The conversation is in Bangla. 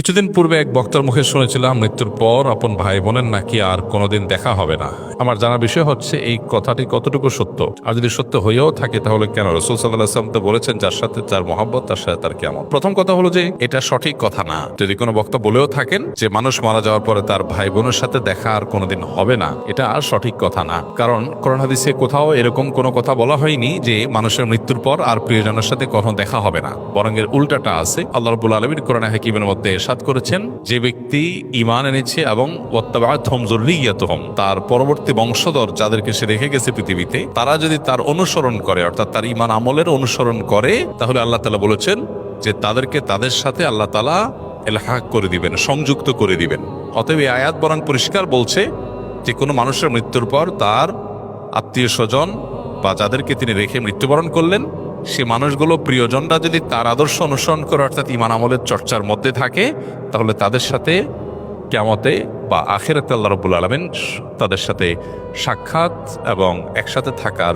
কিছুদিন পূর্বে এক বক্তার মুখে শুনেছিলাম মৃত্যুর পর আপন ভাই বোনের নাকি আর কোনোদিন দেখা হবে না। আমার জানার বিষয় হচ্ছে এই কথাটি কতটুকু সত্য, আর যদি সত্য হয়েও থাকে তাহলে কেন? রাসূল সাল্লাল্লাহু আলাইহি ওয়াসাল্লাম তো বলেছেন যার সাথে যার মহব্বত তার সাথে তার কিয়ামত। প্রথম কথা হলো যে এটা সঠিক কথা না। যদি কোনো বক্তা বলেও থাকেন যে মানুষ মারা যাওয়ার পরে তার ভাই বোনের সাথে দেখা আর কোনোদিন হবে না, এটা আর সঠিক কথা না। কারণ কোরআন হাদিসে কোথাও এরকম কোনো কথা বলা হয়নি যে মানুষের মৃত্যুর পর আর প্রিয়জনের সাথে কখনো দেখা হবে না। বরং এর উল্টাটা আছে। আল্লাহ রাব্বুল আলামিন কোরআনে হাকিমের মধ্যে ইরশাদ করেছেন, যে ব্যক্তি ঈমান এনেছে এবং ওয়াত্তাবা'আতহুম যুররিয়্যাতুহুম, তার পরবর্তী বংশধর যাদেরকে সে রেখে গেছে পৃথিবীতে, তারা যদি তার অনুসরণ করে, অর্থাৎ তার ঈমান আমলের অনুসরণ করে, তাহলে আল্লাহ তাআলা বলেছেন যে তাদেরকে তাদের সাথে আল্লাহ তাআলা ইলহাক করে দিবেন, সংযুক্ত করে দিবেন। অতএব এই আয়াত বরং পরিষ্কার বলছে যে কোনো মানুষের মৃত্যুর পর তার আত্মীয় স্বজন বা যাদেরকে তিনি রেখে মৃত্যুবরণ করলেন, সে মানুষগুলো প্রিয়জনরা যদি তার আদর্শ অনুসরণ করে, অর্থাৎ ঈমান আমলের চর্চার মধ্যে থাকে, তাহলে তাদের সাথে কিয়ামতে বা আখিরাতে আল্লাহ রাব্বুল আলামিন তাদের সাথে সাক্ষাৎ এবং একসাথে থাকার